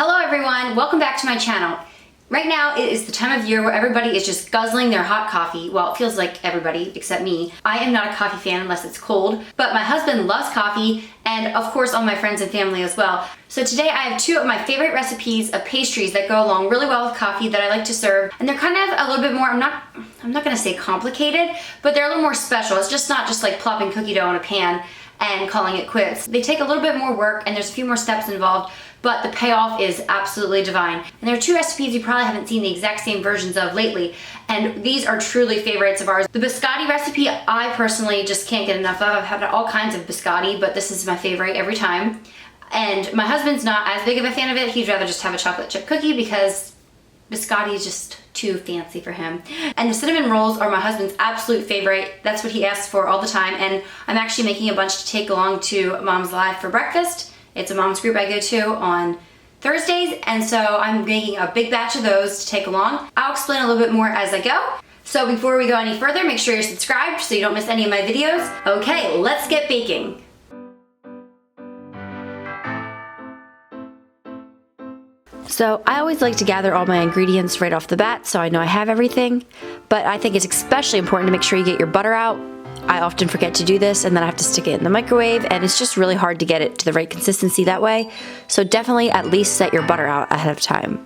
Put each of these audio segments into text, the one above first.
Hello everyone, welcome back to my channel. Right now it is the time of year where everybody is just guzzling their hot coffee. Well, it feels like everybody except me. I am not a coffee fan unless it's cold, but my husband loves coffee and of course all my friends and family as well. So today I have two of my favorite recipes of pastries that go along really well with coffee that I like to serve. And they're kind of a little bit more, I'm not gonna say complicated, but they're a little more special. It's just not just like plopping cookie dough in a pan and calling it quits. They take a little bit more work and there's a few more steps involved, but the payoff is absolutely divine. And there are two recipes you probably haven't seen the exact same versions of lately, and these are truly favorites of ours. The biscotti recipe, I personally just can't get enough of. I've had all kinds of biscotti, but this is my favorite every time. And my husband's not as big of a fan of it. He'd rather just have a chocolate chip cookie because biscotti is just too fancy for him. And the cinnamon rolls are my husband's absolute favorite. That's what he asks for all the time, and I'm actually making a bunch to take along to Mom's Live for breakfast. It's a mom's group I go to on Thursdays, and so I'm making a big batch of those to take along. I'll explain a little bit more as I go. So before we go any further, make sure you're subscribed so you don't miss any of my videos. Okay, let's get baking. So I always like to gather all my ingredients right off the bat so I know I have everything, but I think it's especially important to make sure you get your butter out. I often forget to do this and then I have to stick it in the microwave, and it's just really hard to get it to the right consistency that way. So definitely at least set your butter out ahead of time.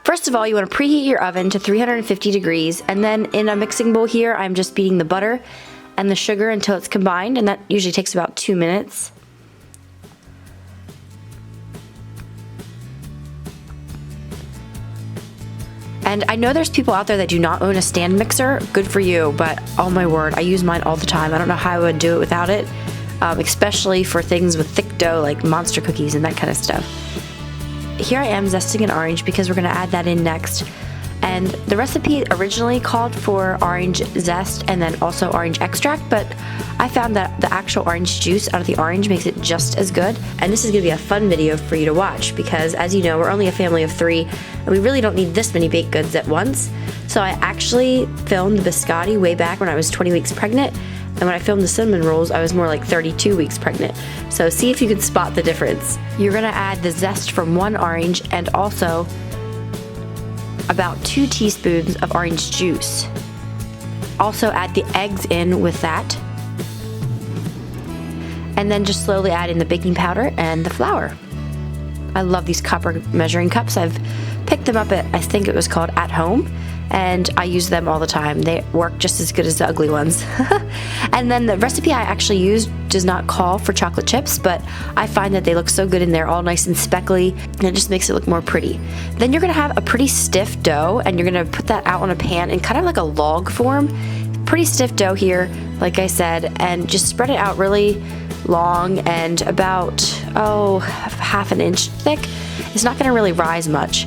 First of all, you want to preheat your oven to 350 degrees, and then in a mixing bowl here I'm just beating the butter and the sugar until it's combined, and that usually takes about 2 minutes. And I know there's people out there that do not own a stand mixer. Good for you, but oh my word, I use mine all the time. I don't know how I would do it without it, especially for things with thick dough like monster cookies and that kind of stuff. Here I am zesting an orange because we're gonna add that in next. And the recipe originally called for orange zest and then also orange extract, but I found that the actual orange juice out of the orange makes it just as good. And this is gonna be a fun video for you to watch because, as you know, we're only a family of 3 and we really don't need this many baked goods at once. So I actually filmed the biscotti way back when I was 20 weeks pregnant, and when I filmed the cinnamon rolls I was more like 32 weeks pregnant. So see if you can spot the difference. You're gonna add the zest from one orange and also about 2 teaspoons of orange juice. Also add the eggs in with that, and then just slowly add in the baking powder and the flour. I love these copper measuring cups. I've picked them up at, I think it was called At Home, and I use them all the time. They work just as good as the ugly ones. And then the recipe I actually used does not call for chocolate chips, but I find that they look so good in there, all nice and speckly, and it just makes it look more pretty. Then you're gonna have a pretty stiff dough, and you're gonna put that out on a pan in kind of like a log form. Pretty stiff dough here, like I said, and just spread it out really long and about, half an inch thick. It's not gonna really rise much.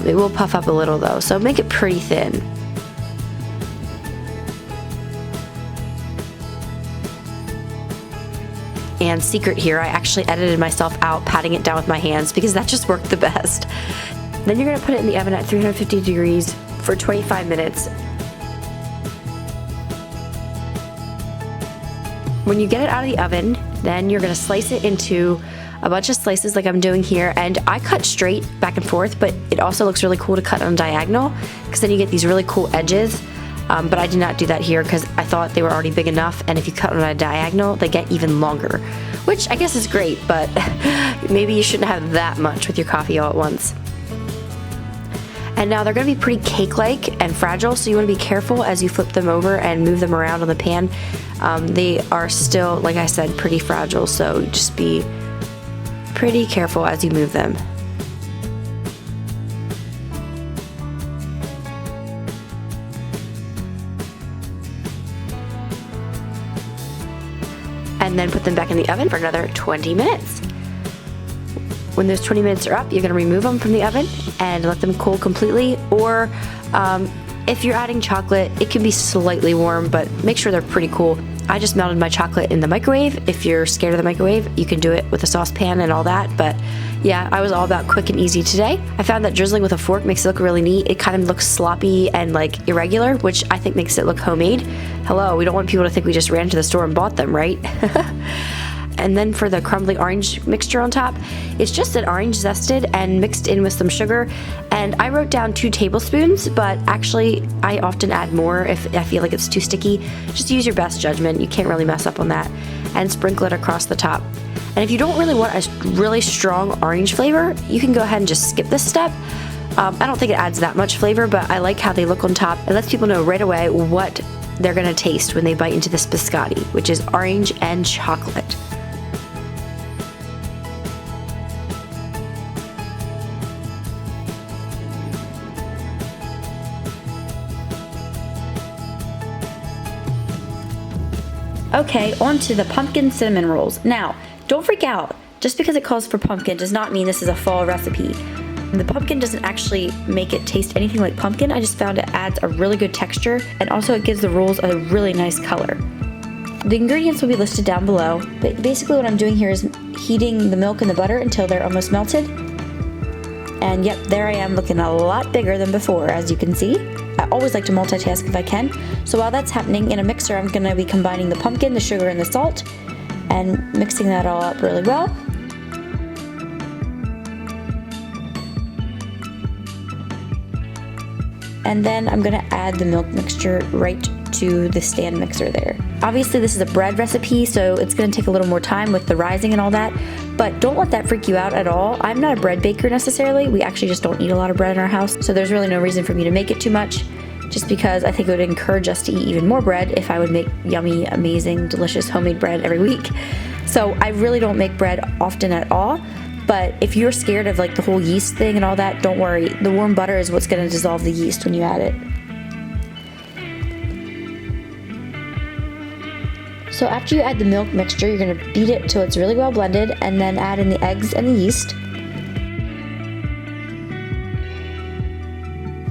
It will puff up a little though, so make it pretty thin. And secret here, I actually edited myself out patting it down with my hands because that just worked the best. Then you're gonna put it in the oven at 350 degrees for 25 minutes. When you get it out of the oven, then you're gonna slice it into a bunch of slices like I'm doing here, and I cut straight back and forth, but it also looks really cool to cut on diagonal because then you get these really cool edges, but I did not do that here because I thought they were already big enough, and if you cut on a diagonal they get even longer, which I guess is great, but maybe you shouldn't have that much with your coffee all at once. And now they're going to be pretty cake-like and fragile, so you want to be careful as you flip them over and move them around on the pan. They are still, like I said, pretty fragile, so just be pretty careful as you move them. And then put them back in the oven for another 20 minutes. When those 20 minutes are up, you're going to remove them from the oven and let them cool completely, or if you're adding chocolate, it can be slightly warm, but make sure they're pretty cool. I just melted my chocolate in the microwave. If you're scared of the microwave, you can do it with a saucepan and all that, but yeah, I was all about quick and easy today. I found that drizzling with a fork makes it look really neat. It kind of looks sloppy and like irregular, which I think makes it look homemade. Hello, we don't want people to think we just ran to the store and bought them, right? And then for the crumbly orange mixture on top, it's just an orange zested and mixed in with some sugar. And I wrote down 2 tablespoons, but actually I often add more if I feel like it's too sticky. Just use your best judgment. You can't really mess up on that. And sprinkle it across the top. And if you don't really want a really strong orange flavor, you can go ahead and just skip this step. I don't think it adds that much flavor, but I like how they look on top. It lets people know right away what they're gonna taste when they bite into this biscotti, which is orange and chocolate. Okay, on to the pumpkin cinnamon rolls. Now, don't freak out. Just because it calls for pumpkin does not mean this is a fall recipe. The pumpkin doesn't actually make it taste anything like pumpkin. I just found it adds a really good texture, and also it gives the rolls a really nice color. The ingredients will be listed down below, but basically what I'm doing here is heating the milk and the butter until they're almost melted. And yep, there I am looking a lot bigger than before, as you can see. I always like to multitask if I can. So while that's happening, in a mixer I'm gonna be combining the pumpkin, the sugar, and the salt, and mixing that all up really well. And then I'm gonna add the milk mixture right to the stand mixer there. Obviously this is a bread recipe, so it's gonna take a little more time with the rising and all that, but don't let that freak you out at all. I'm not a bread baker necessarily. We actually just don't eat a lot of bread in our house, so there's really no reason for me to make it too much, just because I think it would encourage us to eat even more bread if I would make yummy, amazing, delicious homemade bread every week. So I really don't make bread often at all. But if you're scared of like the whole yeast thing and all that, don't worry. The warm butter is what's going to dissolve the yeast when you add it. So after you add the milk mixture, you're going to beat it till it's really well blended, and then add in the eggs and the yeast.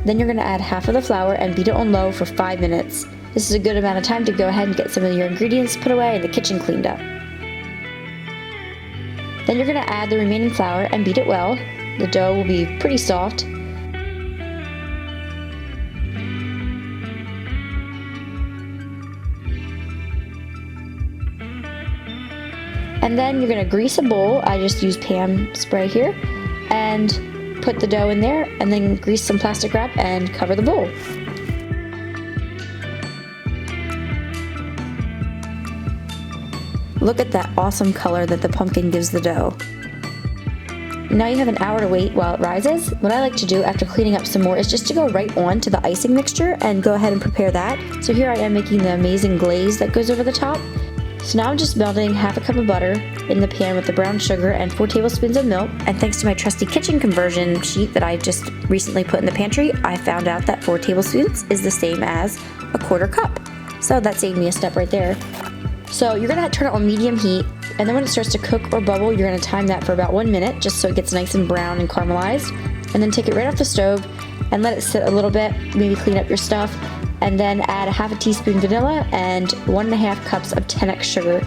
Then you're going to add half of the flour and beat it on low for 5 minutes. This is a good amount of time to go ahead and get some of your ingredients put away and the kitchen cleaned up. Then you're going to add the remaining flour and beat it well. The dough will be pretty soft. And then you're going to grease a bowl. I just use Pam spray here. And put the dough in there, and then grease some plastic wrap and cover the bowl. Look at that awesome color that the pumpkin gives the dough. Now you have an hour to wait while it rises. What I like to do after cleaning up some more is just to go right on to the icing mixture and go ahead and prepare that. So here I am making the amazing glaze that goes over the top. So now I'm just melting half a cup of butter in the pan with the brown sugar and 4 tablespoons of milk. And thanks to my trusty kitchen conversion sheet that I just recently put in the pantry, I found out that 4 tablespoons is the same as a 1/4 cup. So that saved me a step right there. So you're gonna turn it on medium heat, and then when it starts to cook or bubble, you're gonna time that for about 1 minute, just so it gets nice and brown and caramelized. And then take it right off the stove and let it sit a little bit, maybe clean up your stuff, and then add a half a teaspoon vanilla and 1.5 cups of 10x sugar.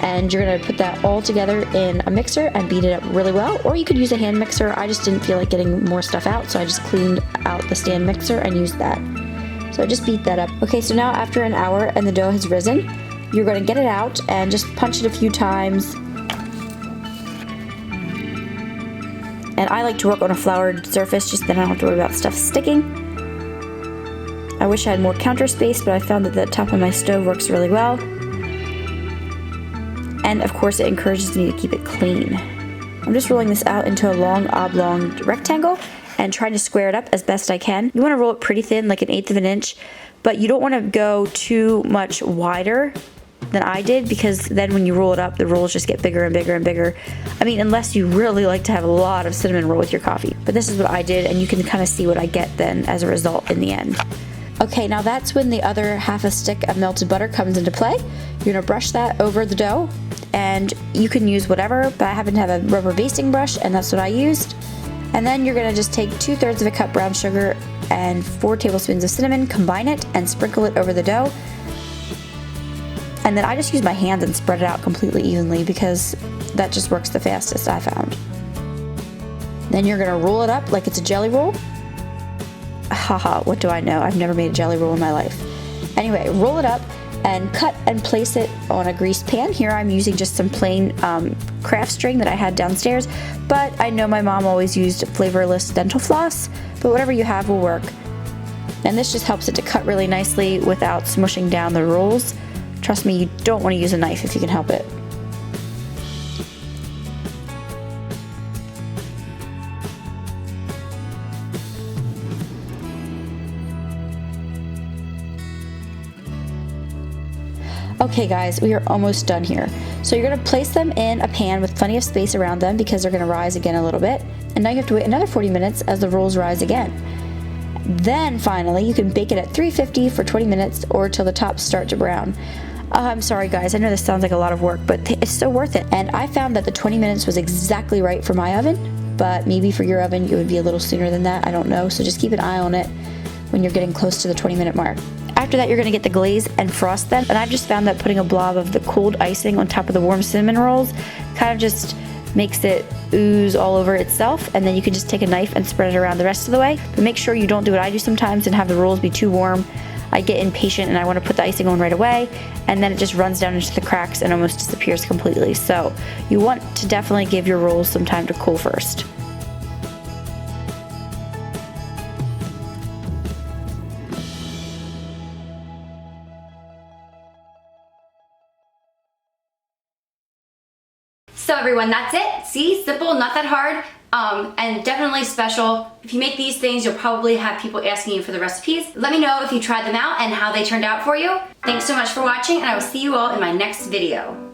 And you're gonna put that all together in a mixer and beat it up really well. Or you could use a hand mixer. I just didn't feel like getting more stuff out, so I just cleaned out the stand mixer and used that. So just beat that up. Okay, so now after an hour and the dough has risen, you're going to get it out and just punch it a few times. And I like to work on a floured surface, just then I don't have to worry about stuff sticking. I wish I had more counter space, but I found that the top of my stove works really well. And of course it encourages me to keep it clean. I'm just rolling this out into a long oblong rectangle and trying to square it up as best I can. You want to roll it pretty thin, like 1/8 of an inch, but you don't want to go too much wider than I did, because then when you roll it up, the rolls just get bigger and bigger and bigger. I mean, unless you really like to have a lot of cinnamon roll with your coffee. But this is what I did, and you can kind of see what I get then as a result in the end. Okay, now that's when the other half a stick of melted butter comes into play. You're gonna brush that over the dough, and you can use whatever, but I happen to have a rubber basting brush, and that's what I used. And then you're gonna just take 2/3 of a cup brown sugar and 4 tablespoons of cinnamon, combine it, and sprinkle it over the dough. And then I just use my hands and spread it out completely evenly, because that just works the fastest, I found. Then you're gonna roll it up like it's a jelly roll. Haha, what do I know? I've never made a jelly roll in my life. Anyway, roll it up and cut and place it on a greased pan. Here I'm using just some plain craft string that I had downstairs, but I know my mom always used flavorless dental floss, but whatever you have will work. And this just helps it to cut really nicely without smushing down the rolls. Trust me, you don't want to use a knife if you can help it. Okay guys, we are almost done here. So you're gonna place them in a pan with plenty of space around them because they're gonna rise again a little bit. And now you have to wait another 40 minutes as the rolls rise again. Then finally, you can bake it at 350 for 20 minutes or till the tops start to brown. I'm sorry guys, I know this sounds like a lot of work, but it's so worth it. And I found that the 20 minutes was exactly right for my oven, but maybe for your oven it would be a little sooner than that, I don't know. So just keep an eye on it when you're getting close to the 20-minute mark. After that, you're gonna get the glaze and frost them. And I've just found that putting a blob of the cooled icing on top of the warm cinnamon rolls kind of just makes it ooze all over itself, and then you can just take a knife and spread it around the rest of the way. But make sure you don't do what I do sometimes and have the rolls be too warm. I get impatient and I want to put the icing on right away, and then it just runs down into the cracks and almost disappears completely. So you want to definitely give your rolls some time to cool first. So everyone, that's it. See, simple, not that hard, and definitely special. If you make these things, you'll probably have people asking you for the recipes. Let me know if you tried them out and how they turned out for you. Thanks so much for watching, and I will see you all in my next video.